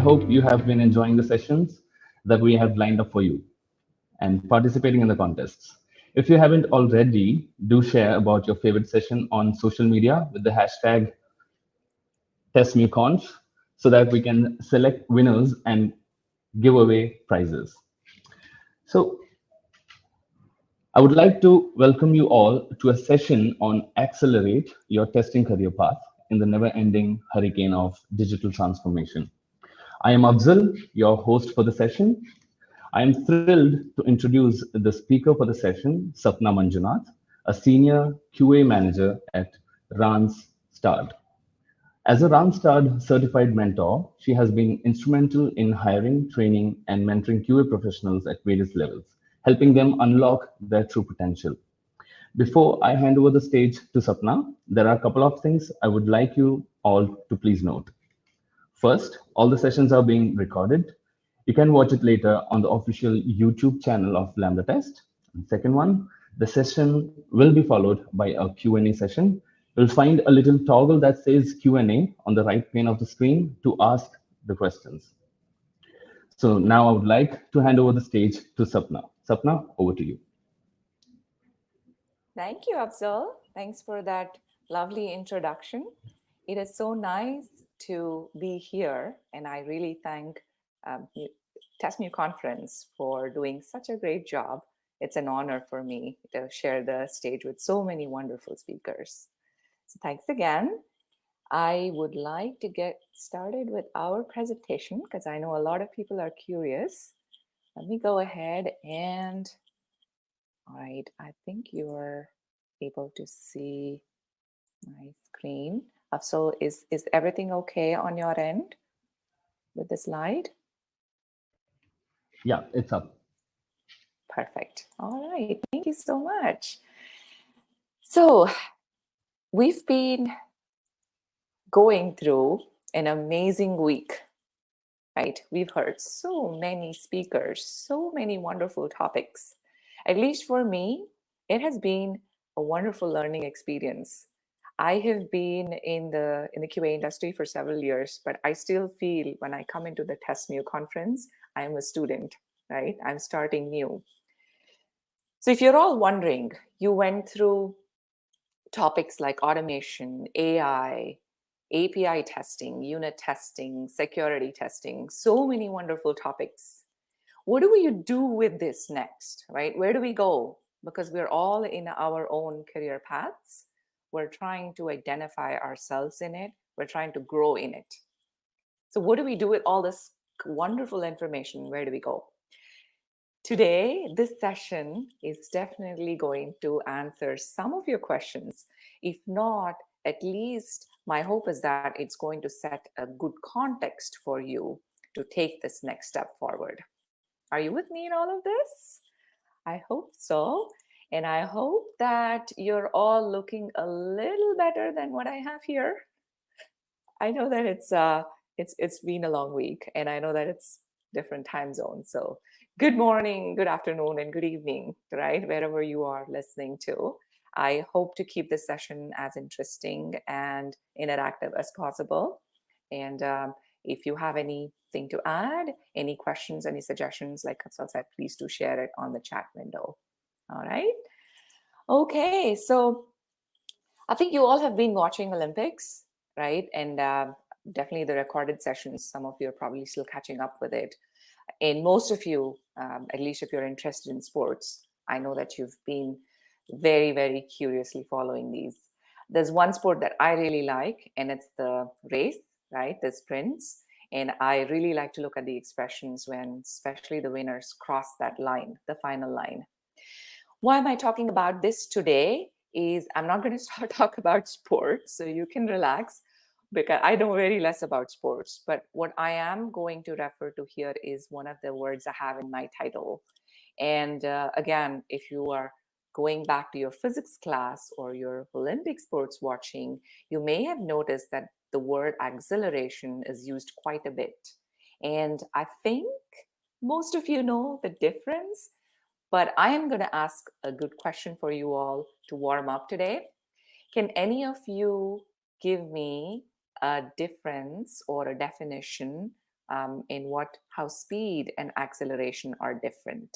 hope you have been enjoying the sessions that we have lined up for you and participating in the contests. If you haven't already, do share about your favorite session on social media with the hashtag #TestMuConf so that we can select winners and give away prizes. So I would like to welcome you all to a session on accelerate your testing career path in the never-ending hurricane of digital transformation. I am Afzal, your host for the session. I am thrilled to introduce the speaker for the session, Sapna Manjunath, a senior QA manager at Randstad. As a Randstad certified mentor, she has been instrumental in hiring, training, and mentoring QA professionals at various levels, helping them unlock their true potential. Before I hand over the stage to Sapna, there are a couple of things I would like you all to please note. First, all the sessions are being recorded. You can watch it later on the official YouTube channel of Lambda Test. And second one, the session will be followed by a Q&A session. You'll find a little toggle that says Q&A on the right pane of the screen to ask the questions. So now I would like to hand over the stage to Sapna. Sapna, over to you. Thank you, Afzal. Thanks for that lovely introduction. It is so nice to be here, and I really thank TestMu Conference for doing such a great job. It's an honor for me to share the stage with so many wonderful speakers. So thanks again. I would like to get started with our presentation because I know a lot of people are curious. Let me go ahead and, all right, I think you're able to see my screen. So is everything okay on your end with the slide? Yeah, it's up. Perfect. All right. Thank you so much. So we've been going through an amazing week, right? We've heard so many speakers, so many wonderful topics. At least for me, it has been a wonderful learning experience. I have been in the QA industry for several years, but I still feel when I come into the TestMu conference, I'm a student, right? I'm starting new. So if you're all wondering, you went through topics like automation, AI, API testing, unit testing, security testing, so many wonderful topics. What do we do with this next, right? Where do we go? Because we're all in our own career paths. We're trying to identify ourselves in it. We're trying to grow in it. So what do we do with all this wonderful information? Where do we go? Today, this session is definitely going to answer some of your questions. If not, at least my hope is that it's going to set a good context for you to take this next step forward. Are you with me in all of this? I hope so. And I hope that you're all looking a little better than what I have here. I know that it's been a long week, and I know that it's different time zones. So good morning, good afternoon, and good evening, right? Wherever you are listening to. I hope to keep this session as interesting and interactive as possible. And if you have anything to add, any questions, any suggestions, like Afzal said, please do share it on the chat window. All right. Okay, so I think you all have been watching Olympics, right? And definitely the recorded sessions, some of you are probably still catching up with it. And most of you, at least if you're interested in sports, I know that you've been very, very curiously following these. There's one sport that I really like, and it's the race, right? The sprints. And I really like to look at the expressions when especially the winners cross that line, the final line. Why am I talking about this today is I'm not going to talk about sports, so you can relax because I know very less about sports. But what I am going to refer to here is one of the words I have in my title. And again, if you are going back to your physics class or your Olympic sports watching, you may have noticed that the word acceleration is used quite a bit. And I think most of you know the difference, but I am going to ask a good question for you all to warm up today. Can any of you give me a difference or a definition in how speed and acceleration are different.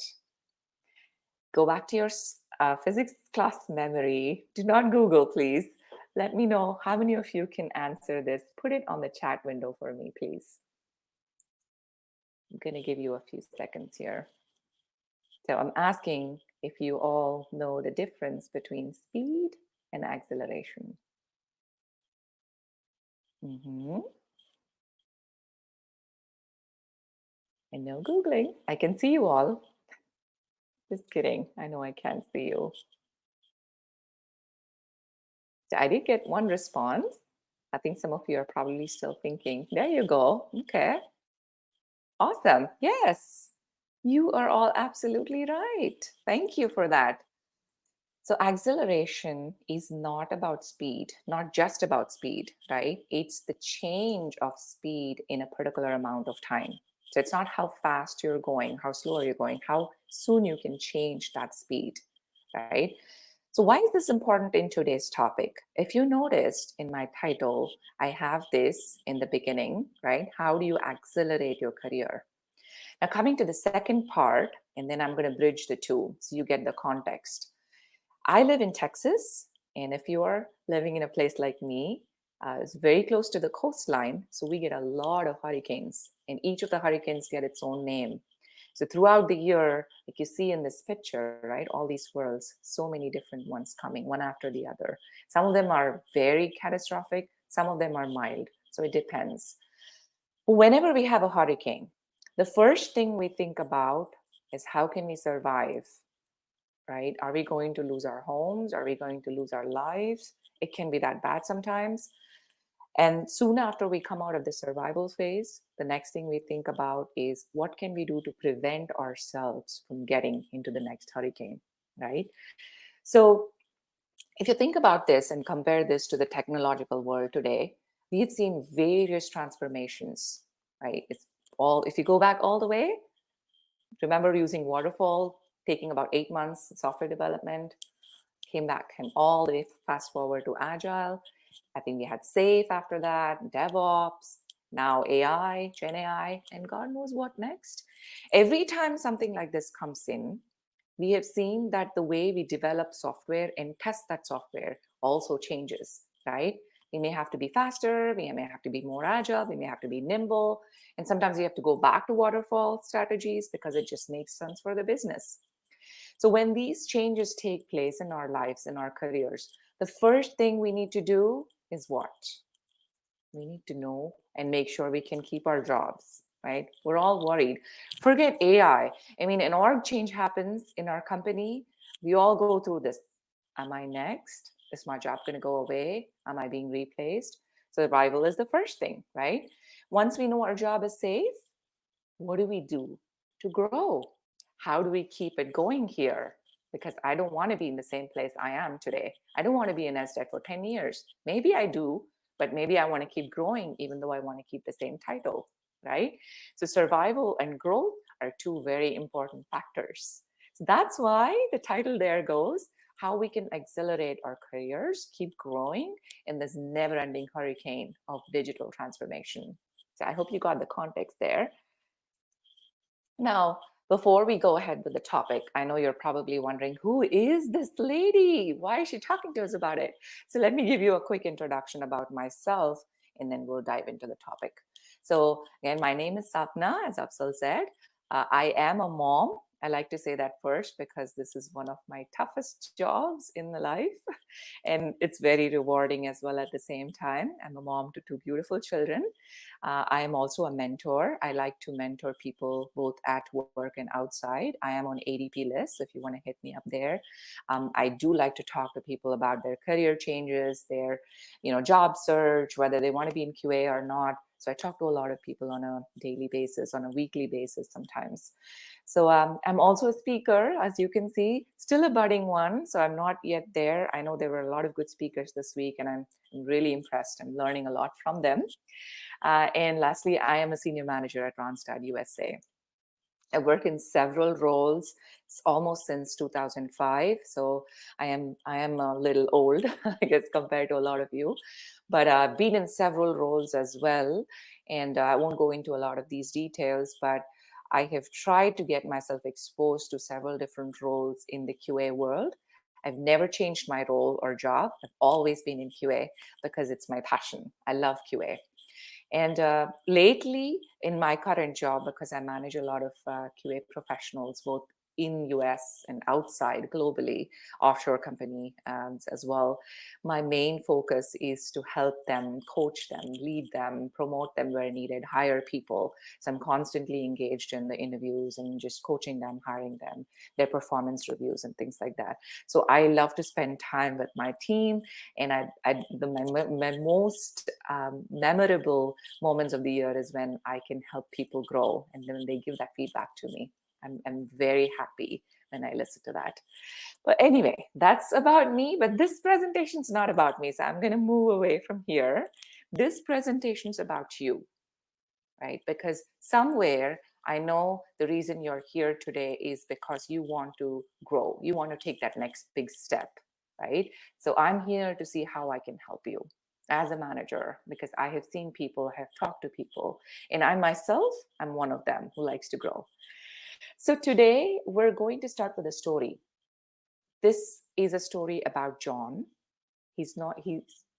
Go back to your physics class memory. Do not Google, please. Let me know how many of you can answer this. Put it on the chat window for me, please. I'm going to give you a few seconds here. So I'm asking if you all know the difference between speed and acceleration. And no Googling. I can see you all. Just kidding. I know I can't see you. So I did get one response. I think some of you are probably still thinking, there you go. Okay. Awesome. Yes, you are all absolutely right. Thank you for that. So acceleration is not about speed, not just about speed, right? It's the change of speed in a particular amount of time. So it's not how fast you're going, how slow you're going, how soon you can change that speed, right? So why is this important in today's topic? If you noticed in my title, I have this in the beginning, right? How do you accelerate your career? Now coming to the second part, and then I'm going to bridge the two so you get the context. I live in Texas, and if you are living in a place like me, it's very close to the coastline, so we get a lot of hurricanes, and each of the hurricanes get its own name. So throughout the year, like you see in this picture, right, all these swirls, so many different ones coming, one after the other. Some of them are very catastrophic, some of them are mild, so it depends. Whenever we have a hurricane, the first thing we think about is how can we survive? Right? Are we going to lose our homes? Are we going to lose our lives? It can be that bad sometimes. And soon after we come out of the survival phase, the next thing we think about is what can we do to prevent ourselves from getting into the next hurricane, right? So if you think about this and compare this to the technological world today, we've seen various transformations, right? If you go back all the way, remember using waterfall, taking about 8 months software development, came all the way fast forward to agile. I think we had SAFe after that, DevOps, now AI, Gen AI, and God knows what next. Every time something like this comes in, we have seen that the way we develop software and test that software also changes, right? We may have to be faster, we may have to be more agile, we may have to be nimble, and sometimes we have to go back to waterfall strategies because it just makes sense for the business. So when these changes take place in our lives, in our careers, the first thing we need to do is what? We need to know and make sure we can keep our jobs, right? We're all worried. Forget AI. I mean, an org change happens in our company. We all go through this. Am I next? Is my job going to go away? Am I being replaced? Survival is the first thing, right? Once we know our job is safe, what do we do to grow? How do we keep it going here? Because I don't want to be in the same place I am today. I don't want to be in NASDAQ for 10 years. Maybe I do, but maybe I want to keep growing even though I want to keep the same title, right? So survival and growth are two very important factors. So that's why the title there goes, how we can accelerate our careers, keep growing in this never-ending hurricane of digital transformation. So I hope you got the context there. Now, before we go ahead with the topic, I know you're probably wondering, who is this lady? Why is she talking to us about it? So let me give you a quick introduction about myself, and then we'll dive into the topic. So again, my name is Sapna, as Afzal said. I am a mom. I like to say that first because this is one of my toughest jobs in the life. And it's very rewarding as well at the same time. I'm a mom to two beautiful children. I am also a mentor. I like to mentor people both at work and outside. I am on ADP list, if you want to hit me up there. I do like to talk to people about their career changes, their job search, whether they want to be in QA or not. So I talk to a lot of people on a daily basis, on a weekly basis sometimes. So I'm also a speaker, as you can see, still a budding one. So I'm not yet there. I know there were a lot of good speakers this week, and I'm really impressed. I'm learning a lot from them. And lastly, I am a senior manager at Randstad USA. I work in several roles almost since 2005. So I am a little old, I guess, compared to a lot of you. But I've been in several roles as well. And I won't go into a lot of these details, but I have tried to get myself exposed to several different roles in the QA world. I've never changed my role or job. I've always been in QA because it's my passion. I love QA. And lately in my current job, because I manage a lot of QA professionals, both in US and outside globally, offshore company as well, my main focus is to help them, coach them, lead them, promote them where needed, hire people. So I'm constantly engaged in the interviews and just coaching them, hiring them, their performance reviews and things like that. So I love to spend time with my team, and my most memorable moments of the year is when I can help people grow and then they give that feedback to me. I'm very happy when I listen to that. But anyway, that's about me. But this presentation is not about me, so I'm going to move away from here. This presentation is about you, right? Because somewhere I know the reason you're here today is because you want to grow. You want to take that next big step, right? So I'm here to see how I can help you as a manager, because I have seen people, have talked to people, and I myself, I'm one of them who likes to grow. So today we're going to start with a story. This is a story about John. He's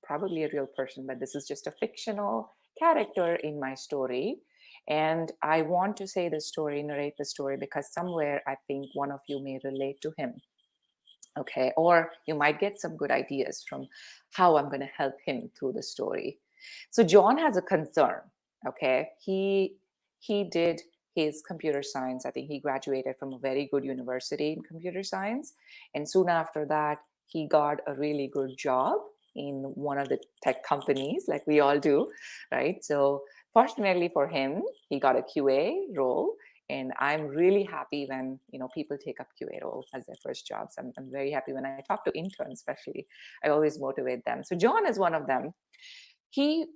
probably a real person, but this is just a fictional character in my story. And I want to say the story, narrate the story, because somewhere I think one of you may relate to him. Okay, or you might get some good ideas from how I'm going to help him through the story. So John has a concern. Okay, he did his computer science. I think he graduated from a very good university in computer science, and soon after that he got a really good job in one of the tech companies, like we all do, right? So fortunately for him, he got a QA role. And I'm really happy when people take up QA roles as their first jobs. I'm very happy when I talk to interns, especially. I always motivate them. So John is one of them. He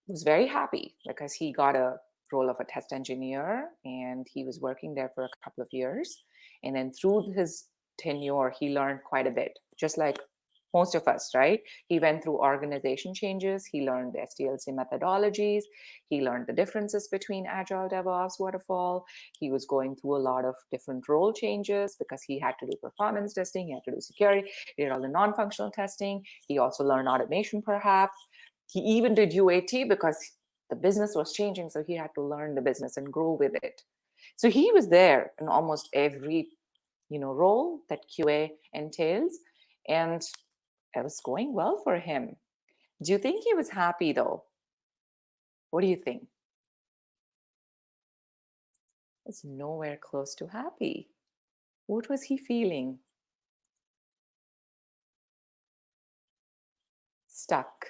was very happy because he got a role of a test engineer, and he was working there for a couple of years. And then through his tenure, he learned quite a bit, just like most of us, right? He went through organization changes. He learned the SDLC methodologies. He learned the differences between Agile, DevOps, Waterfall. He was going through a lot of different role changes because he had to do performance testing. He had to do security. He did all the non-functional testing. He also learned automation, perhaps. He even did UAT because the business was changing. So he had to learn the business and grow with it. So he was there in almost every role that QA entails. And it was going well for him. Do you think he was happy though? What do you think? It's nowhere close to happy. What was he feeling? Stuck.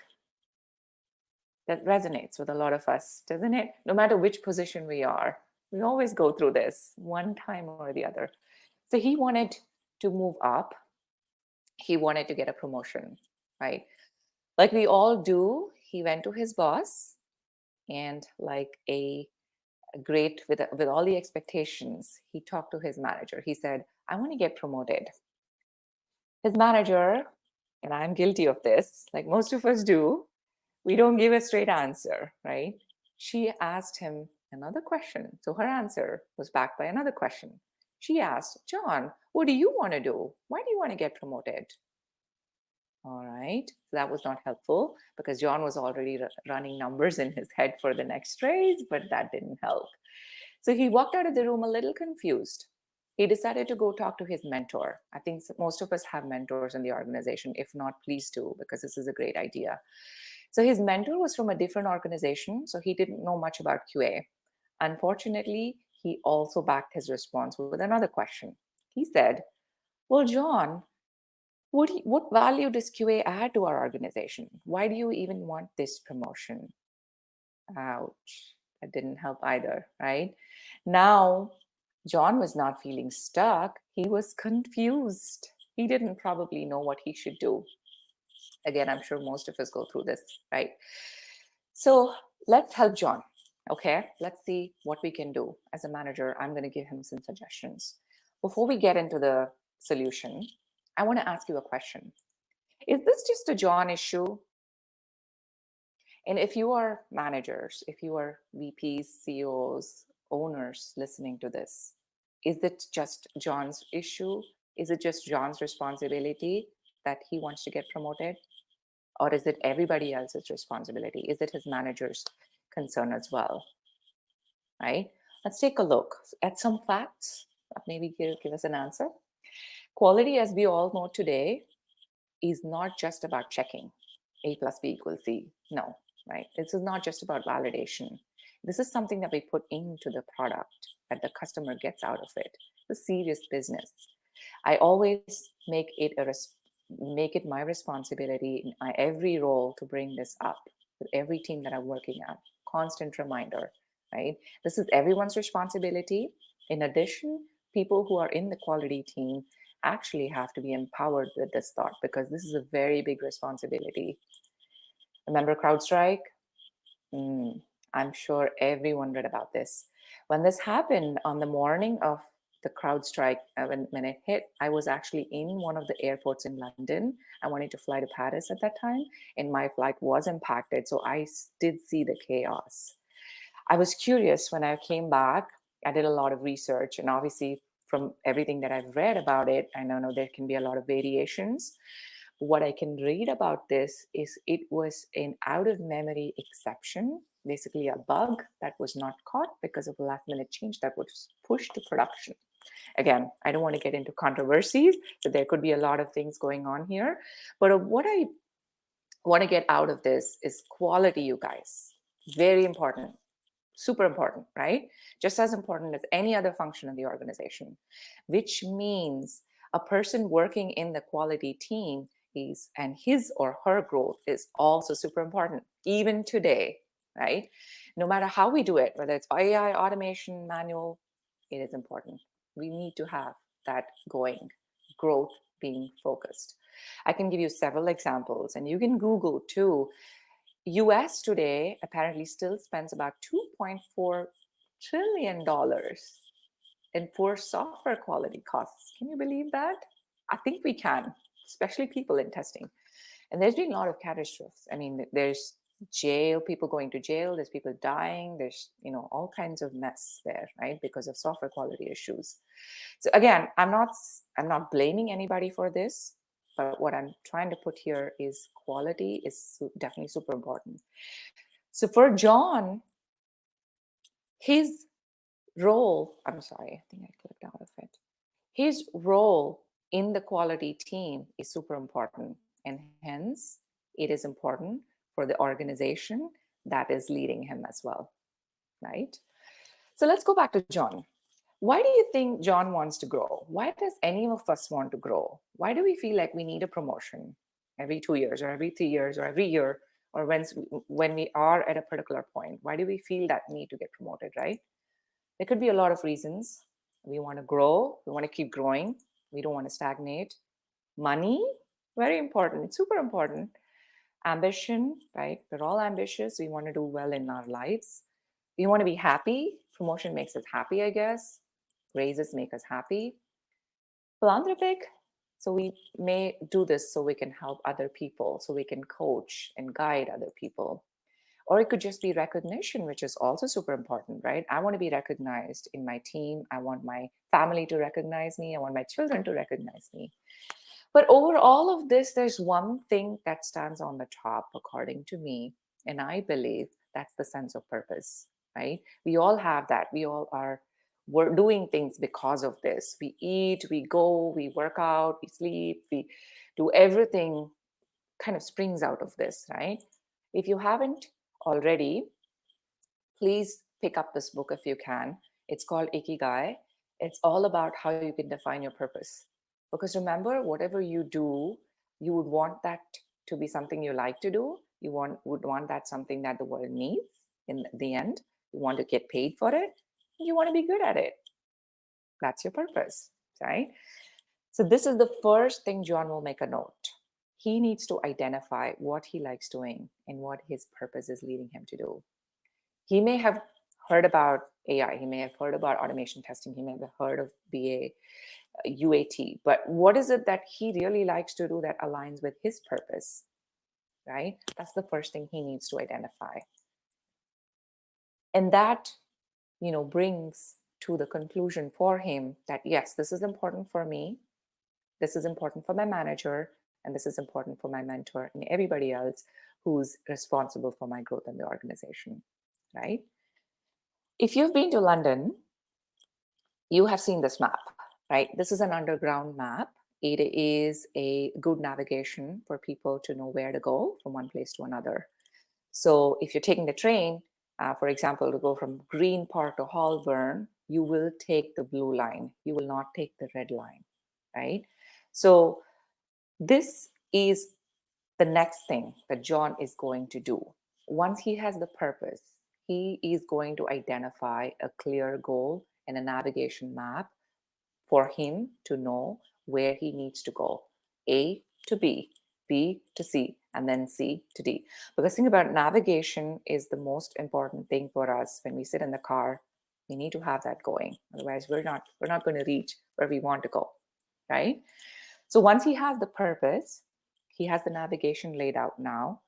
That resonates with a lot of us, doesn't it? No matter which position we are, we always go through this one time or the other. So he wanted to move up. He wanted to get a promotion, right? Like we all do, he went to his boss, and like with all the expectations, he talked to his manager. He said, I want to get promoted. His manager, and I'm guilty of this, like most of us do, we don't give a straight answer, right? She asked him another question. So her answer was backed by another question. She asked, John, what do you want to do? Why do you want to get promoted? All right, that was not helpful because John was already running numbers in his head for the next raise, but that didn't help. So he walked out of the room a little confused. He decided to go talk to his mentor. I think most of us have mentors in the organization. If not, please do, because this is a great idea. So his mentor was from a different organization, so he didn't know much about QA. Unfortunately, he also backed his response with another question. He said, well, John, what value does QA add to our organization? Why do you even want this promotion? Ouch, that didn't help either, right? Now, John was not feeling stuck. He was confused. He didn't probably know what he should do. Again, I'm sure most of us go through this, right? So let's help John, okay? Let's see what we can do. As a manager, I'm going to give him some suggestions. Before we get into the solution, I want to ask you a question. Is this just a John issue? And if you are managers, if you are VPs, CEOs, owners listening to this, is it just John's issue? Is it just John's responsibility that he wants to get promoted? Or is it everybody else's responsibility? Is it his manager's concern as well? Right? Let's take a look at some facts. Maybe give us an answer. Quality, as we all know today, is not just about checking A plus B equals C. No, right? This is not just about validation. This is something that we put into the product that the customer gets out of it. It's a serious business. I always make it my responsibility in every role to bring this up with every team that I'm working at. Constant reminder, right? This is everyone's responsibility. In addition, people who are in the quality team actually have to be empowered with this thought, because this is a very big responsibility. Remember CrowdStrike? I'm sure everyone read about this. When this happened on the morning of the CrowdStrike, when it hit, I was actually in one of the airports in London. I wanted to fly to Paris at that time, and my flight was impacted. So I did see the chaos. I was curious when I came back. I did a lot of research, and obviously from everything that I've read about it, I know there can be a lot of variations. What I can read about this is it was an out of memory exception, basically a bug that was not caught because of a last minute change that was pushed to production. Again, I don't want to get into controversies, but there could be a lot of things going on here. But what I want to get out of this is quality, you guys. Very important. Super important, right? Just as important as any other function in the organization, which means a person working in the quality team and his or her growth is also super important, even today, right? No matter how we do it, whether it's AI, automation, manual, it is important. We need to have that going, growth being focused. I can give you several examples, and you can Google too. US today apparently still spends about $2.4 trillion in poor software quality costs. Can you believe that? I think we can, especially people in testing. And there's been a lot of catastrophes. I mean, there's people going to jail, there's people dying, there's all kinds of mess there, right? Because of software quality issues. So again, I'm not blaming anybody for this. But what I'm trying to put here is quality is definitely super important. So for John, his role, I'm sorry, I think I clicked out of it. His role in the quality team is super important. And hence, it is important for the organization that is leading him as well, right? So let's go back to John. Why do you think John wants to grow? Why does any of us want to grow? Why do we feel like we need a promotion every 2 years or every 3 years or every year, or when we are at a particular point? Why do we feel that need to get promoted, right? There could be a lot of reasons. We want to grow. We want to keep growing. We don't want to stagnate. Money, very important. It's super important. Ambition, right? We're all ambitious. We want to do well in our lives. We want to be happy. Promotion makes us happy, I guess. Raises make us happy. Philanthropic, so we may do this so we can help other people, so we can coach and guide other people. Or it could just be recognition, which is also super important, right? I want to be recognized in my team. I want my family to recognize me. I want my children to recognize me. But over all of this, there's one thing that stands on the top, according to me, and I believe that's the sense of purpose, right? We all have that. We're doing things because of this. We eat, we go, we work out, we sleep, we do everything kind of springs out of this, right? If you haven't already, please pick up this book if you can. It's called 𝐒𝐚𝐲. It's all about how you can define your purpose. Because remember, whatever you do, you would want that to be something you like to do. You would want that something that the world needs in the end. You want to get paid for it. You want to be good at it. That's your purpose, right? So this is the first thing John will make a note. He needs to identify what he likes doing and what his purpose is leading him to do. He may have heard about AI. He may have heard about automation testing. He may have heard of BA, UAT. But what is it that he really likes to do that aligns with his purpose? right? That's the first thing he needs to identify. And that, brings to the conclusion for him that, yes, this is important for me. This is important for my manager, and this is important for my mentor and everybody else who's responsible for my growth in the organization, right? If you've been to London, you have seen this map, right? This is an underground map. It is a good navigation for people to know where to go from one place to another. So if you're taking the train, for example, to go from Green Park to Holborn, you will take the blue line. You will not take the red line, right? So this is the next thing that John is going to do. Once he has the purpose, he is going to identify a clear goal and a navigation map for him to know where he needs to go. A to B, B to C, and then C to D. Because think about navigation is the most important thing for us when we sit in the car. We need to have that going. Otherwise, we're not going to reach where we want to go, right? So once he has the purpose, he has the navigation laid out now.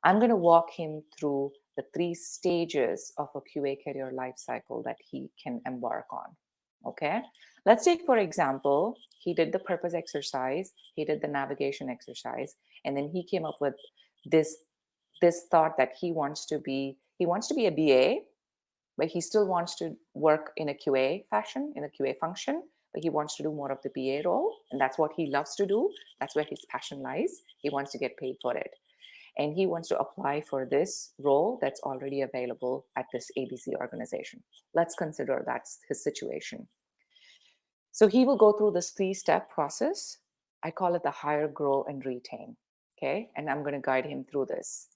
I'm going to walk him through the 3 stages of a QA career life cycle that he can embark on. Okay, let's take, for example, he did the purpose exercise, he did the navigation exercise, and then he came up with this thought that he wants to be a BA, but he still wants to work in a QA fashion, in a QA function, but he wants to do more of the BA role, and that's what he loves to do. That's where his passion lies. He wants to get paid for it. And he wants to apply for this role that's already available at this ABC organization. Let's consider that's his situation. So he will go through this 3-step process. I call it the hire, grow, and retain. Okay, and I'm going to guide him through this.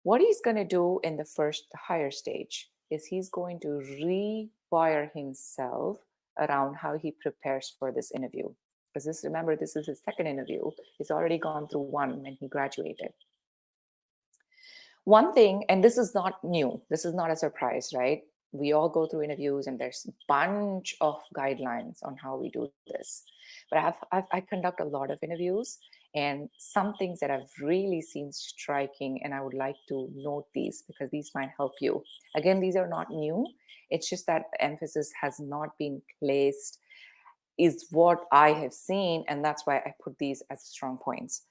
What he's going to do in the first hire stage is he's going to rewire himself around how he prepares for this interview. Because remember, this is his second interview. He's already gone through one when he graduated. One thing, and this is not new, this is not a surprise, right? We all go through interviews and there's a bunch of guidelines on how we do this. But I conduct a lot of interviews, and some things that I've really seen striking, and I would like to note these because these might help you. Again, these are not new. It's just that emphasis has not been placed, is what I have seen, and that's why I put these as strong points.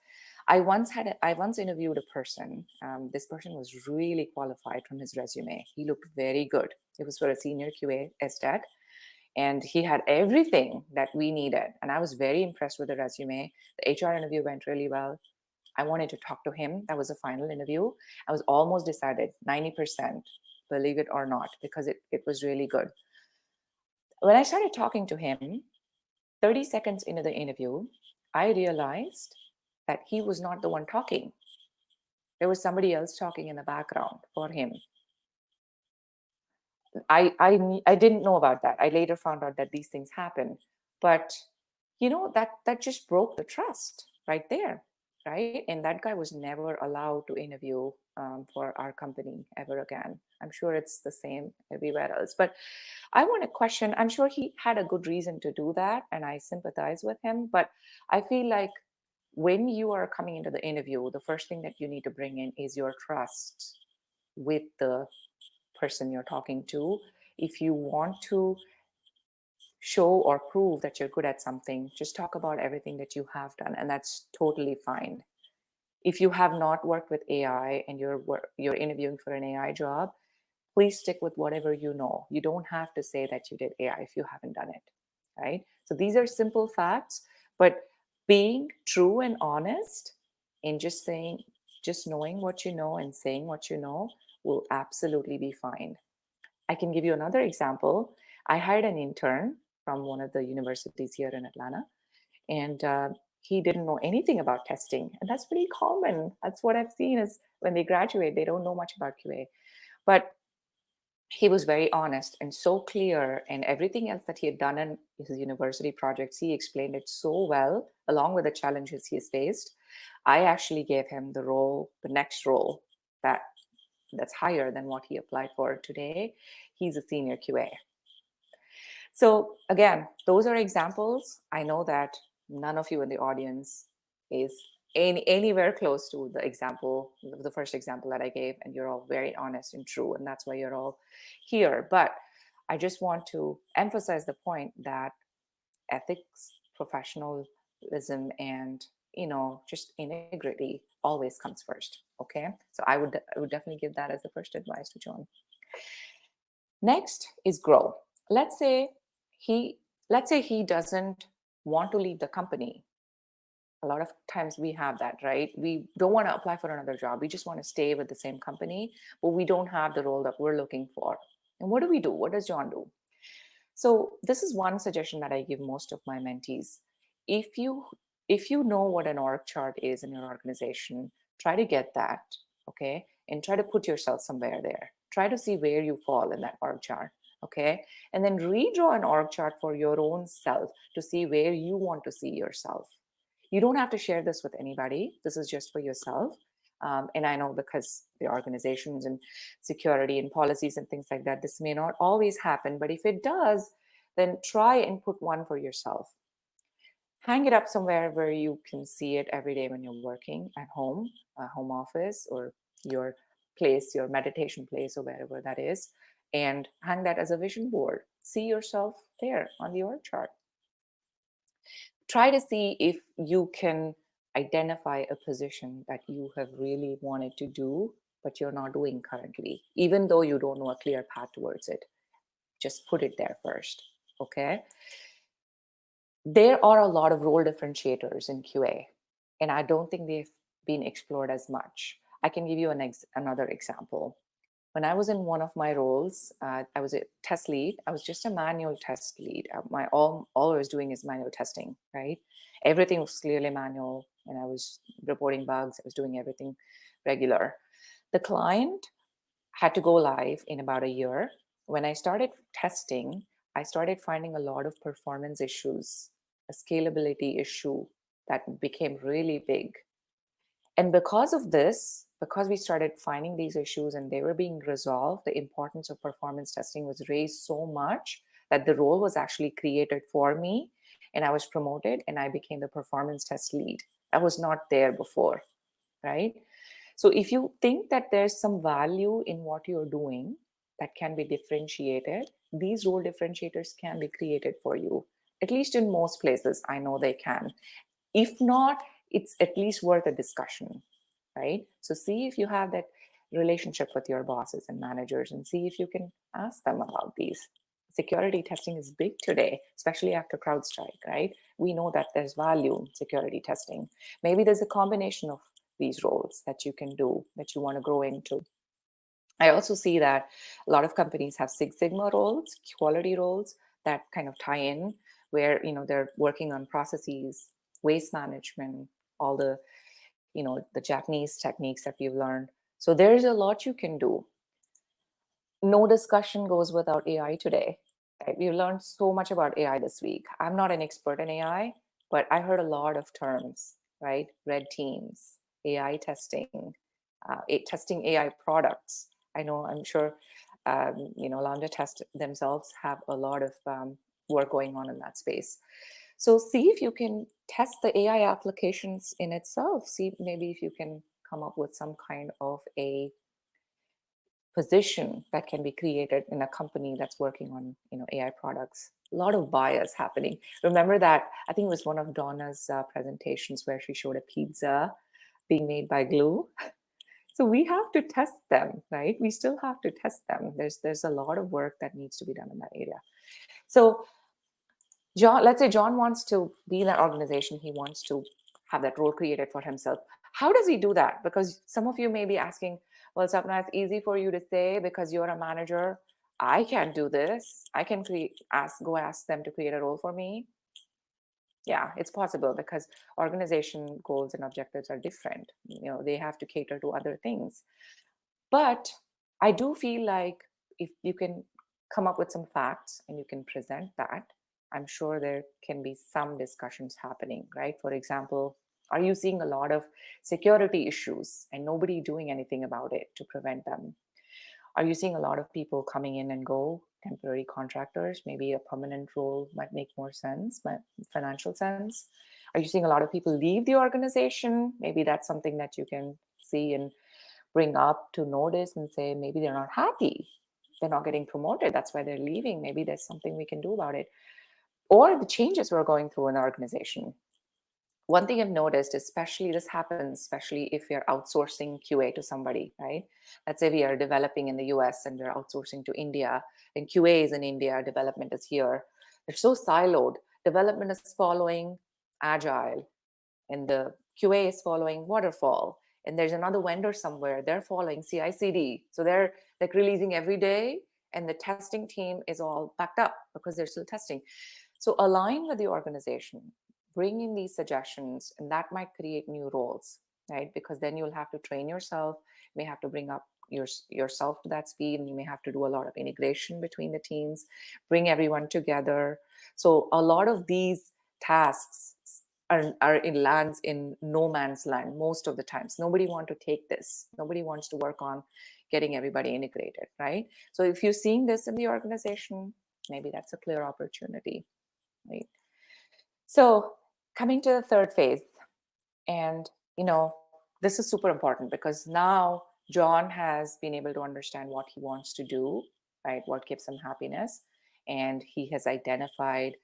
I once interviewed a person. This person was really qualified from his resume. He looked very good. It was for a senior QA SDAT, and he had everything that we needed. And I was very impressed with the resume. The HR interview went really well. I wanted to talk to him. That was a final interview. I was almost decided, 90%, believe it or not, because it was really good. When I started talking to him, 30 seconds into the interview, I realized that he was not the one talking. There was somebody else talking in the background for him. I didn't know about that. I later found out that these things happen. But, that just broke the trust right there, right? And that guy was never allowed to interview for our company ever again. I'm sure it's the same everywhere else. But I want to question, I'm sure he had a good reason to do that, and I sympathize with him. But I feel like when you are coming into the interview, the first thing that you need to bring in is your trust with the person you're talking to. If you want to show or prove that you're good at something, just talk about everything that you have done, and that's totally fine. If you have not worked with AI and you're interviewing for an AI job, please stick with whatever you know. You don't have to say that you did AI if you haven't done it, right? So these are simple facts, but being true and honest and just knowing what you know and saying what you know will absolutely be fine. I can give you another example. I hired an intern from one of the universities here in Atlanta, and he didn't know anything about testing. And that's pretty common. That's what I've seen is when they graduate, they don't know much about QA. But he was very honest and so clear, and everything else that he had done in his university projects, he explained it so well, along with the challenges he's faced. I actually gave him the next role that's higher than what he applied for today. He's a senior QA. So again, those are examples. I know that none of you in the audience is anywhere close to the example, the first example that I gave, and you're all very honest and true, and that's why you're all here. But I just want to emphasize the point that ethics, professionalism, and just integrity always comes first. Okay, so I would definitely give that as the first advice to John. Next is grow. Let's say he doesn't want to leave the company. A lot of times we have that, right? We don't want to apply for another job. We just want to stay with the same company, but we don't have the role that we're looking for. And what do we do? What does John do? So this is one suggestion that I give most of my mentees. If you know what an org chart is in your organization, try to get that, okay? And try to put yourself somewhere there. Try to see where you fall in that org chart, okay? And then redraw an org chart for your own self to see where you want to see yourself. You don't have to share this with anybody. This is just for yourself. And I know because the organizations and security and policies and things like that, this may not always happen. But if it does, then try and put one for yourself. Hang it up somewhere where you can see it every day when you're working at home, a home office, or your place, your meditation place, or wherever that is. And hang that as a vision board. See yourself there on the org chart. Try to see if you can identify a position that you have really wanted to do, but you're not doing currently, even though you don't know a clear path towards it. Just put it there first, okay? There are a lot of role differentiators in QA, and I don't think they've been explored as much. I can give you another example. When I was in one of my roles, I was a test lead. I was just a manual test lead. All I was doing is manual testing, right? Everything was clearly manual, and I was reporting bugs. I was doing everything regular. The client had to go live in about a year. When I started testing, I started finding a lot of performance issues, a scalability issue that became really big. And because of this, because we started finding these issues and they were being resolved, the importance of performance testing was raised so much that the role was actually created for me, and I was promoted and I became the performance test lead. I was not there before, right? So if you think that there's some value in what you're doing that can be differentiated, these role differentiators can be created for you. At least in most places, I know they can. If not, it's at least worth a discussion, right? So see if you have that relationship with your bosses and managers, and see if you can ask them about these. Security testing is big today, especially after CrowdStrike, right? We know that there's value in security testing. Maybe there's a combination of these roles that you can do, that you want to grow into. I also see that a lot of companies have Six Sigma roles, quality roles that kind of tie in, where they're working on processes, waste management, all the the Japanese techniques that we've learned. So there's a lot you can do. No discussion goes without AI today. Right? We've learned so much about AI this week. I'm not an expert in AI, but I heard a lot of terms, right? Red teams, AI testing, testing AI products. I'm sure, Lambda Test themselves have a lot of work going on in that space. So see if you can test the AI applications in itself. See maybe if you can come up with some kind of a position that can be created in a company that's working on AI products. A lot of bias happening. Remember that, I think it was one of Donna's presentations where she showed a pizza being made by glue. So we have to test them, right? We still have to test them. There's a lot of work that needs to be done in that area. So John, let's say John wants to be in that organization. He wants to have that role created for himself. How does he do that? Because some of you may be asking, well, Sapna, it's easy for you to say because you're a manager. I can't do this. I can go ask them to create a role for me. Yeah, it's possible because organization goals and objectives are different. They have to cater to other things. But I do feel like if you can come up with some facts and you can present that, I'm sure there can be some discussions happening, right? For example, are you seeing a lot of security issues and nobody doing anything about it to prevent them? Are you seeing a lot of people coming in and go, temporary contractors? Maybe a permanent role might make more sense, financial sense. Are you seeing a lot of people leave the organization? Maybe that's something that you can see and bring up to notice and say, maybe they're not happy. They're not getting promoted. That's why they're leaving. Maybe there's something we can do about it. Or the changes we're going through in the organization. One thing I've noticed, especially this happens, especially if you're outsourcing QA to somebody, right? Let's say we are developing in the US and we're outsourcing to India, and QA is in India, development is here. They're so siloed. Development is following Agile, and the QA is following Waterfall. And there's another vendor somewhere, they're following CI/CD. So they're like releasing every day, and the testing team is all backed up because they're still testing. So align with the organization, bring in these suggestions, and that might create new roles, right? Because then you'll have to train yourself, you may have to bring up yourself to that speed, and you may have to do a lot of integration between the teams, bring everyone together. So a lot of these tasks are in lands in no man's land most of the times. Nobody wants to take this. Nobody wants to work on getting everybody integrated, right? So if you're seeing this in the organization, maybe that's a clear opportunity, right? So coming to the third phase, and this is super important because now John has been able to understand what he wants to do, right? What gives him happiness, and he has identified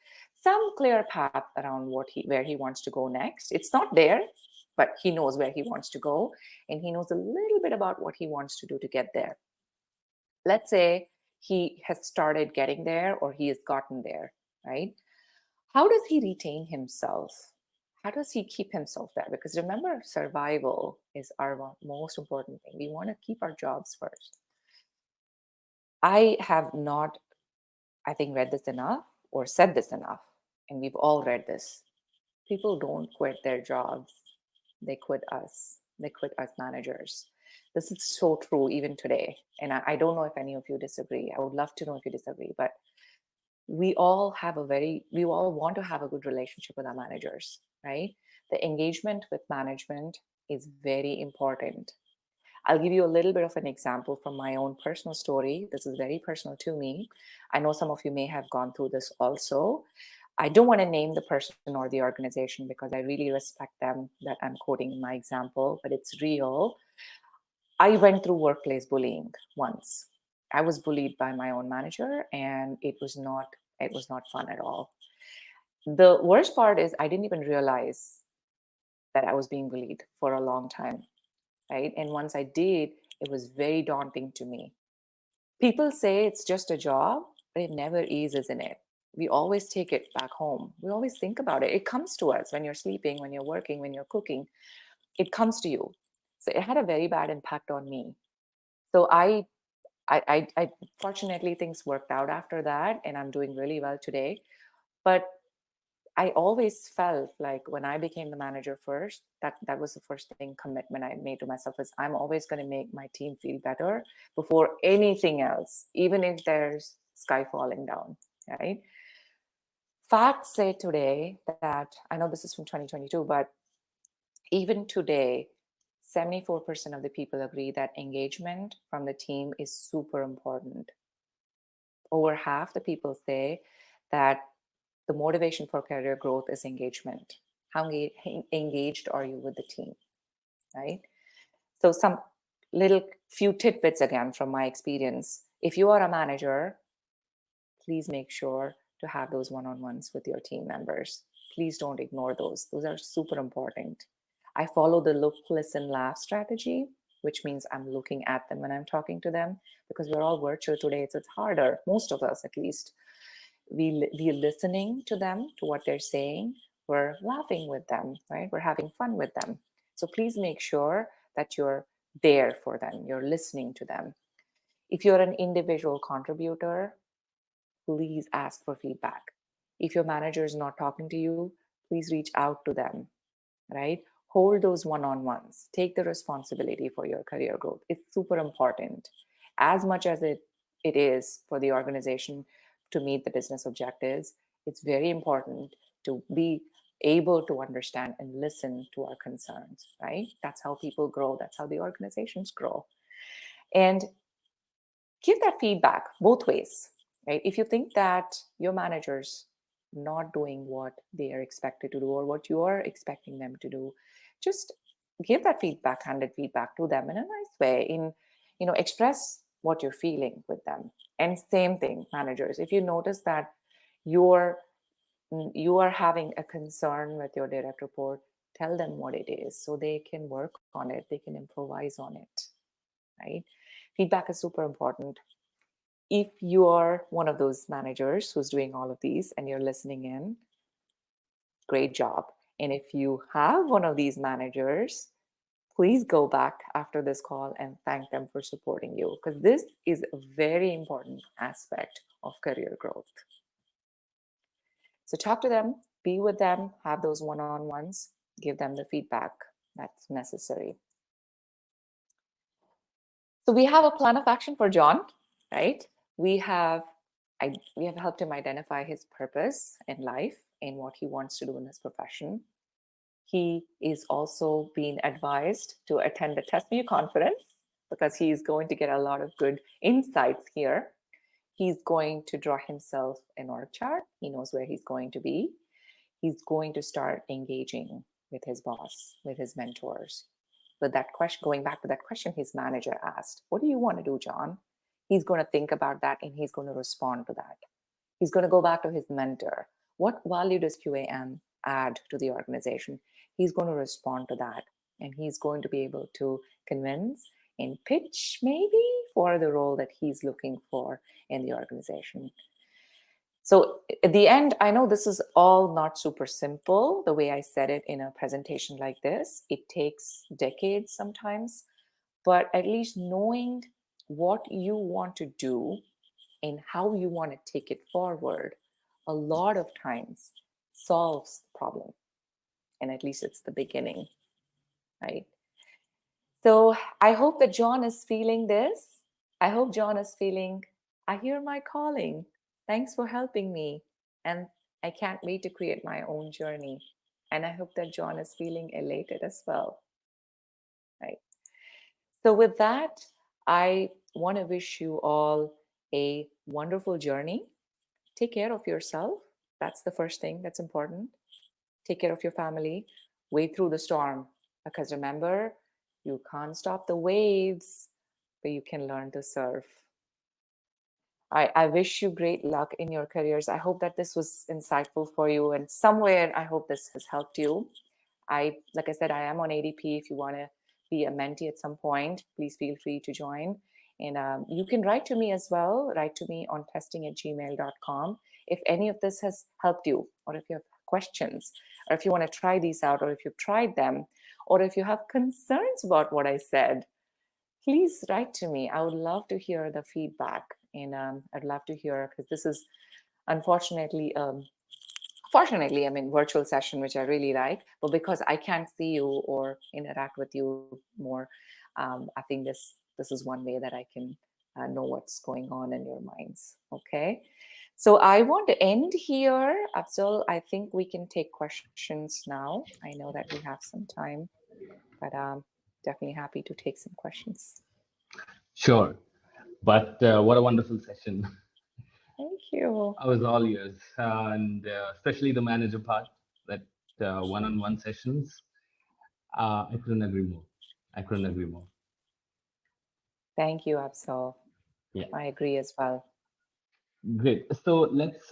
some clear path around where he wants to go next. It's not there, but he knows where he wants to go, and he knows a little bit about what he wants to do to get there. Let's say he has started getting there, or he has gotten there, right? How does he retain himself? How does he keep himself there? Because remember, survival is our most important thing. We want to keep our jobs first. I have not, I think, read this enough or said this enough, and we've all read this. People don't quit their jobs. They quit us. They quit us managers. This is so true even today. And I don't know if any of you disagree. I would love to know if you disagree, but we all want to have a good relationship with our managers, right? The engagement with management is very important. I'll give you a little bit of an example from my own personal story. This is very personal to me. I know some of you may have gone through this also. I don't want to name the person or the organization because I really respect them that I'm quoting in my example, but it's real. I went through workplace bullying once. I was bullied by my own manager, and it was not fun at all. The worst part is I didn't even realize that I was being bullied for a long time, right? And once I did, it was very daunting to me. People say it's just a job, but it never is, isn't it? We always take it back home. We always think about it. It comes to us when you're sleeping, when you're working, when you're cooking. It comes to you. So it had a very bad impact on me. So I fortunately, things worked out after that, and I'm doing really well today. But I always felt like when I became the manager first, that was the first commitment I made to myself, is I'm always going to make my team feel better before anything else, even if there's sky falling down, right? Facts say today that, I know this is from 2022, but even today, 74% of the people agree that engagement from the team is super important. Over half the people say that the motivation for career growth is engagement. How engaged are you with the team, right? So some little few tidbits again from my experience. If you are a manager, please make sure to have those one-on-ones with your team members. Please don't ignore those. Those are super important. I follow the look, listen, laugh strategy, which means I'm looking at them when I'm talking to them, because we're all virtual today, so it's harder, most of us at least. We're listening to them, to what they're saying. We're laughing with them, right? We're having fun with them. So please make sure that you're there for them. You're listening to them. If you're an individual contributor, please ask for feedback. If your manager is not talking to you, please reach out to them, right? Hold those one-on-ones. Take the responsibility for your career growth. It's super important. As much as it is for the organization to meet the business objectives, it's very important to be able to understand and listen to our concerns, right? That's how people grow. That's how the organizations grow. And give that feedback both ways, right? If you think that your managers not doing what they are expected to do or what you are expecting them to do, just give that feedback, candid feedback to them in a nice way. Express what you're feeling with them. And same thing, managers, if you notice that you are having a concern with your direct report, tell them what it is so they can work on it, they can improvise on it, right? Feedback is super important. If you are one of those managers who's doing all of these and you're listening in, great job. And if you have one of these managers, please go back after this call and thank them for supporting you, because this is a very important aspect of career growth. So talk to them, be with them, have those one-on-ones, give them the feedback that's necessary. So we have a plan of action for John, right? We have helped him identify his purpose in life and what he wants to do in his profession. He is also being advised to attend the TestMu conference because he's going to get a lot of good insights here. He's going to draw himself an org chart. He knows where he's going to be. He's going to start engaging with his boss, with his mentors. But that question, going back to that question his manager asked, what do you want to do, John? He's going to think about that and he's going to respond to that. He's going to go back to his mentor. What value does QAM add to the organization? He's going to respond to that, and he's going to be able to convince and pitch maybe for the role that he's looking for in the organization. So at the end, I know this is all not super simple, the way I said it in a presentation like this. It takes decades sometimes, but at least knowing what you want to do and how you want to take it forward, a lot of times solves the problem. And at least it's the beginning, right? So I hope that John is feeling this. I hope John is feeling, I hear my calling. Thanks for helping me. And I can't wait to create my own journey. And I hope that John is feeling elated as well, right? So with that, I want to wish you all a wonderful journey. Take care of yourself. That's the first thing that's important. Take care of your family. Wade through the storm. Because remember, you can't stop the waves, but you can learn to surf. I wish you great luck in your careers. I hope that this was insightful for you. And somewhere, I hope this has helped you. Like I said, I am on ADP. If you want to be a mentee at some point, please feel free to join. And you can write to me as well. Write to me on testing@gmail.com. If any of this has helped you, or if you have questions, or if you want to try these out, or if you've tried them, or if you have concerns about what I said, please write to me. I would love to hear the feedback. And I'd love to hear, because this is unfortunately, fortunately, virtual session, which I really like, but because I can't see you or interact with you more, I think this is one way that I can know what's going on in your minds. Okay. So I want to end here. Afzal, I think we can take questions now. I know that we have some time, but definitely happy to take some questions. Sure. But what a wonderful session. Thank you. I was all ears, and especially the manager part, that one-on-one sessions. I couldn't agree more. I couldn't agree more. Thank you, Afzal. Yeah. I agree as well. Great. So let's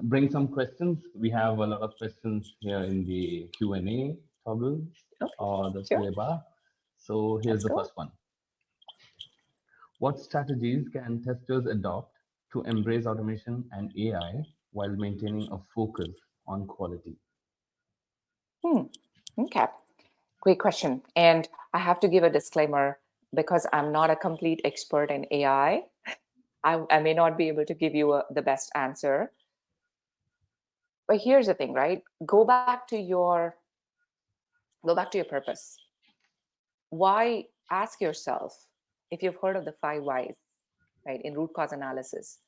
bring some questions. We have a lot of questions here in the Q&A toggle or the sure. play bar. So here's the first one. What strategies can testers adopt to embrace automation and AI while maintaining a focus on quality? Okay, great question. And I have to give a disclaimer, because I'm not a complete expert in AI. I may not be able to give you the best answer. But here's the thing, right? Go back to your purpose. Why? Ask yourself, if you've heard of the 5 whys, right, in root cause analysis,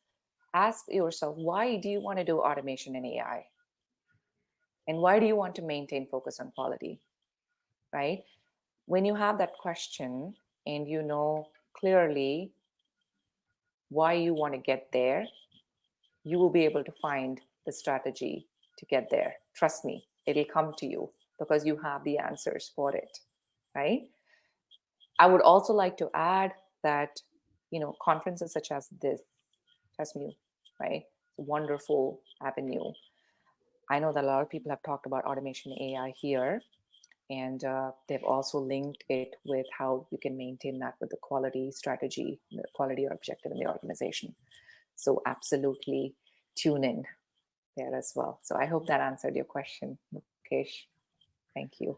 ask yourself, why do you want to do automation in AI? And why do you want to maintain focus on quality, right? When you have that question and you know clearly why you want to get there, you will be able to find the strategy to get there. Trust me, it'll come to you because you have the answers for it, right? I would also like to add that, conferences such as this, TestMu, right? Wonderful avenue. I know that a lot of people have talked about automation AI here, and they've also linked it with how you can maintain that with the quality strategy, the quality or objective in the organization. So absolutely tune in there as well. So I hope that answered your question, Mukesh. Thank you.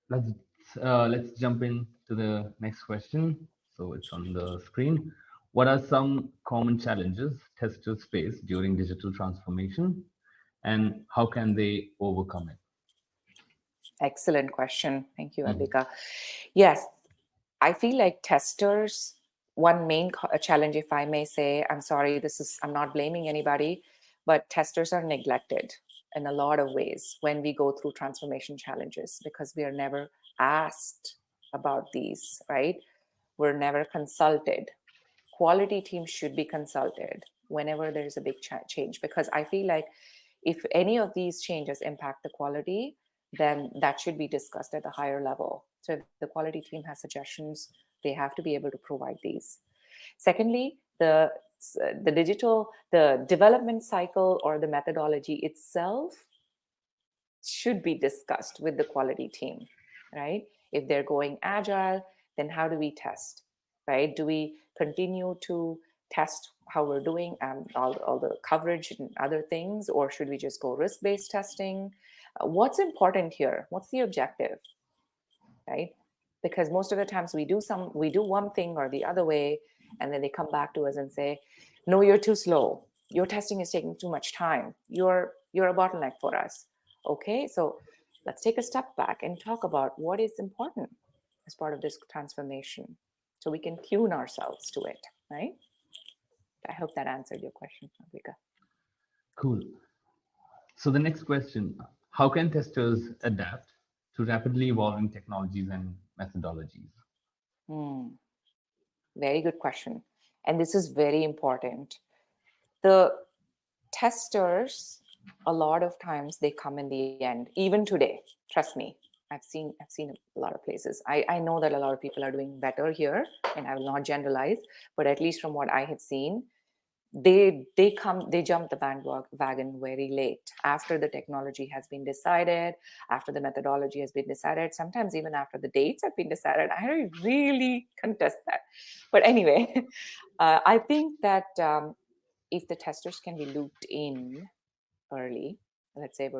Let's jump into the next question. So it's on the screen. What are some common challenges testers face during digital transformation, and how can they overcome it? Excellent question. Thank you, Advika. Yes, I feel like testers, one main challenge, if I may say, I'm sorry, I'm not blaming anybody, but testers are neglected in a lot of ways when we go through transformation challenges because we are never asked about these, right? We're never consulted. Quality teams should be consulted whenever there's a big change, because I feel like if any of these changes impact the quality, then that should be discussed at a higher level. So if the quality team has suggestions, they have to be able to provide these. Secondly, the development cycle or the methodology itself should be discussed with the quality team, right? If they're going agile, then how do we test, right? Do we continue to test how we're doing and all the coverage and other things, or should we just go risk-based testing? What's important here? What's the objective, right? Because most of the times we do one thing or the other way, and then they come back to us and say, no, you're too slow. Your testing is taking too much time. You're a bottleneck for us. Okay, so let's take a step back and talk about what is important as part of this transformation so we can tune ourselves to it, right? I hope that answered your question, Advika. Cool. So the next question, how can testers adapt to rapidly evolving technologies and methodologies? Very good question. And this is very important. The testers, a lot of times they come in the end, even today, trust me. I've seen a lot of places. I know that a lot of people are doing better here, and I will not generalize, but at least from what I have seen, they jump the bandwagon very late after the technology has been decided, after the methodology has been decided, sometimes even after the dates have been decided. I really contest that. But anyway, I think that if the testers can be looped in early, let's say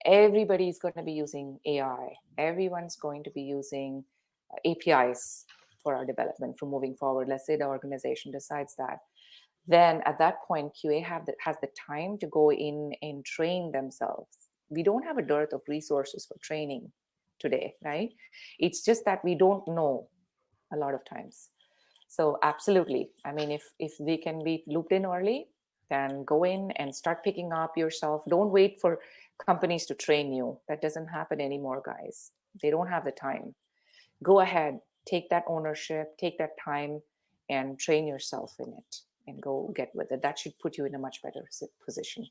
everybody's going to be using AI. Everyone's going to be using APIs for our development for moving forward. Let's say the organization decides that. Then at that point, QA has the time to go in and train themselves. We don't have a dearth of resources for training today, right? It's just that we don't know a lot of times. So absolutely. I mean, if we can be looped in early, then go in and start picking up yourself. Don't wait for companies to train you. That doesn't happen anymore, guys. They don't have the time. Go ahead, take that ownership, take that time and train yourself in it and go get with it. That should put you in a much better position.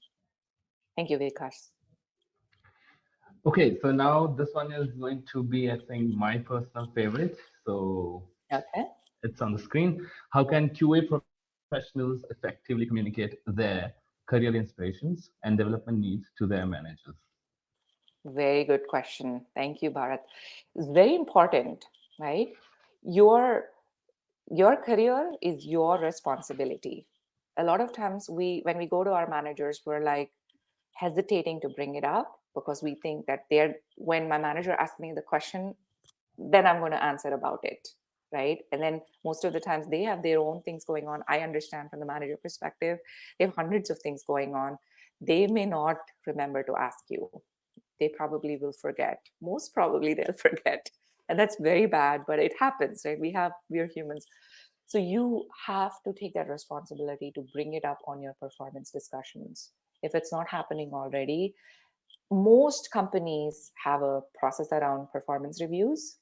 Thank you, Vikas. Okay, so now this one is going to be, I think, my personal favorite. So okay, it's on the screen. How can QA professionals effectively communicate their career inspirations and development needs to their managers? Very good question. Thank you, Bharat. It's very important, right? Your career is your responsibility. A lot of times when we go to our managers, we're like hesitating to bring it up because we think that when my manager asks me the question, then I'm going to answer about it, right? And then most of the times they have their own things going on. I understand from the manager perspective, they have hundreds of things going on. They may not remember to ask you. They probably will forget. Most probably they'll forget. And that's very bad, but it happens, right? We're humans. So you have to take that responsibility to bring it up on your performance discussions. If it's not happening already, most companies have a process around performance reviews,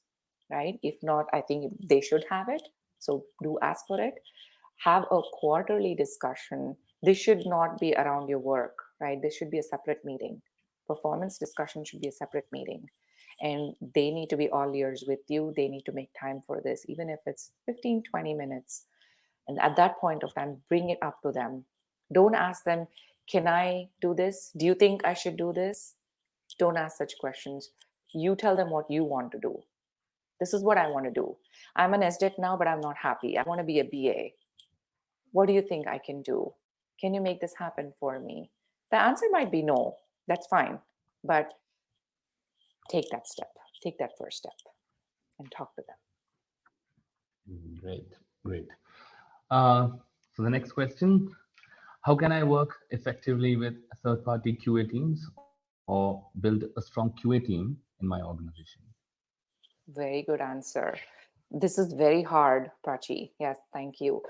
right? If not, I think they should have it. So do ask for it. Have a quarterly discussion This should not be around your work, right? This should be a separate meeting. Performance discussion should be a separate meeting. And they need to be all ears with you. They need to make time for this, even if it's 15, 20 minutes. And at that point of time, bring it up to them. Don't ask them, can I do this? Do you think I should do this? Don't ask such questions. You tell them what you want to do. This is what I want to do. I'm an SDET now, but I'm not happy. I want to be a BA. What do you think I can do? Can you make this happen for me? The answer might be no. That's fine. But take that step. Take that first step and talk to them. Great, great. So the next question, how can I work effectively with third-party QA teams or build a strong QA team in my organization? Very good answer. This is very hard, Prachi. Yes, thank you.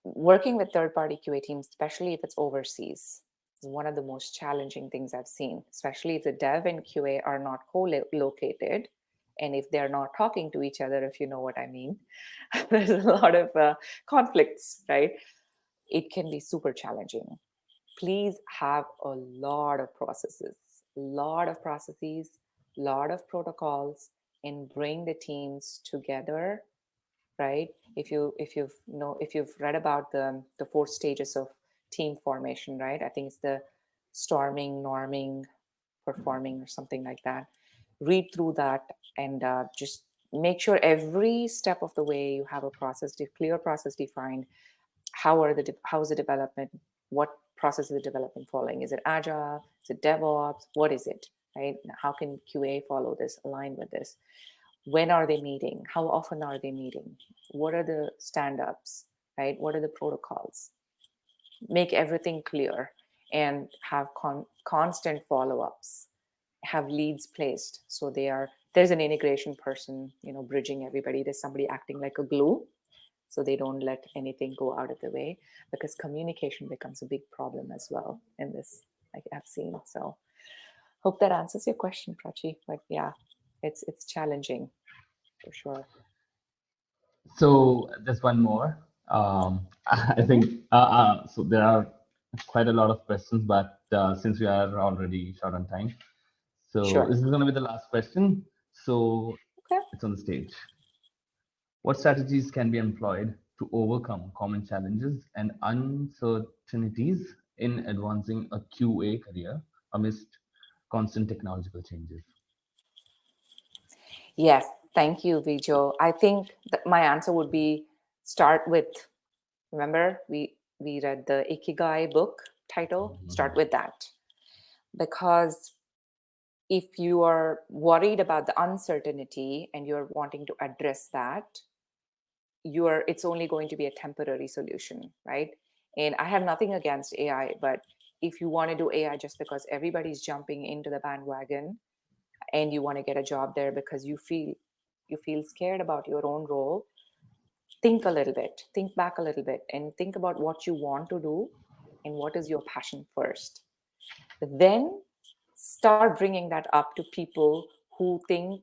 Working with third-party QA teams, especially if it's overseas, is one of the most challenging things I've seen, especially if the dev and QA are not co-located and if they're not talking to each other, if you know what I mean. There's a lot of conflicts, right? It can be super challenging. Please have a lot of processes, lot of protocols, and bring the teams together, right? If you've read about the 4 stages of team formation, right? I think it's the storming, norming, performing, or something like that. Read through that and just make sure every step of the way you have a clear process defined. How is the development? What process is the development following? Is it agile? Is it DevOps? What is it, right? How can QA follow this, align with this? When are they meeting? How often are they meeting? What are the stand-ups, right? What are the protocols? Make everything clear and have constant follow-ups. Have leads placed. So there's an integration person, bridging everybody. There's somebody acting like a glue, so they don't let anything go out of the way, because communication becomes a big problem as well in this, like I've seen. So hope that answers your question, Prachi. But yeah, it's challenging for sure. So there's one more. I think so. There are quite a lot of questions, but since we are already short on time, so Sure. this is going to be the last question. So Okay. it's on the stage. What strategies can be employed to overcome common challenges and uncertainties in advancing a QA career amidst constant technological changes? Yes. Thank you, Vijo. I think that my answer would be start with, remember we read the Ikigai book title? Start with that. Because if you are worried about the uncertainty and you're wanting to address that, it's only going to be a temporary solution, right? And I have nothing against AI, but if you want to do AI just because everybody's jumping into the bandwagon and you want to get a job there because you feel scared about your own role, think a little bit, think back a little bit, and think about what you want to do and what is your passion first. Then start bringing that up to people who think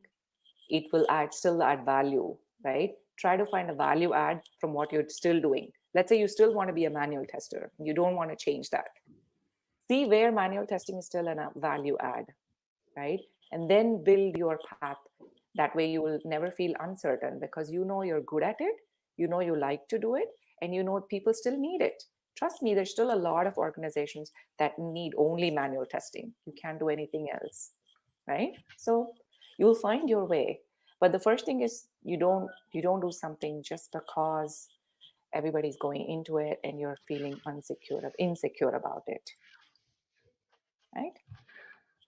it will still add value, right? Try to find a value add from what you're still doing. Let's say you still want to be a manual tester. You don't want to change that. See where manual testing is still a value add, right? And then build your path. That way you will never feel uncertain because you know you're good at it, you know you like to do it, and you know people still need it. Trust me, there's still a lot of organizations that need only manual testing. You can't do anything else, right? So you'll find your way. But the first thing is you don't do something just because everybody's going into it and you're feeling insecure about it, right?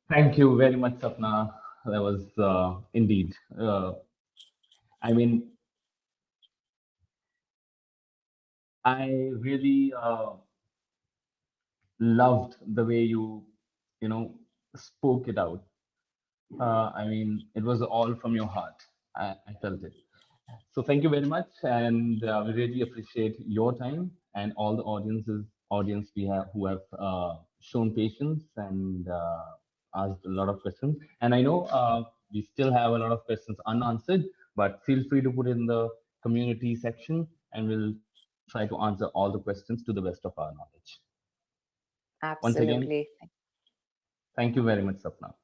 Thank you very much, Sapna. That was indeed. I mean, I really loved the way you know, spoke it out. I mean, it was all from your heart. I felt it. So thank you very much, and we really appreciate your time and all the audience we have who have shown patience and asked a lot of questions. And I know we still have a lot of questions unanswered, but feel free to put it in the community section, and we'll try to answer all the questions to the best of our knowledge. Once again, Absolutely. thank you very much, Sapna.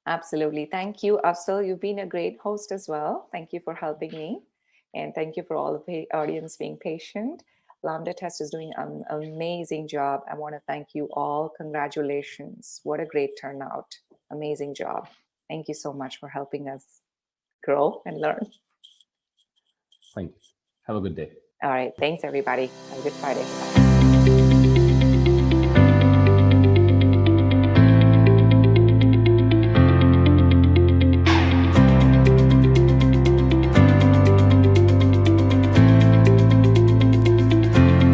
Absolutely. Thank you, Afzal. You've been a great host as well. Thank you for helping me. And thank you for all the audience being patient. Lambda Test is doing an amazing job. I want to thank you all. Congratulations. What a great turnout. Amazing job. Thank you so much for helping us grow and learn. Thank you. Have a good day. All right. Thanks, everybody. Have a good Friday. Bye.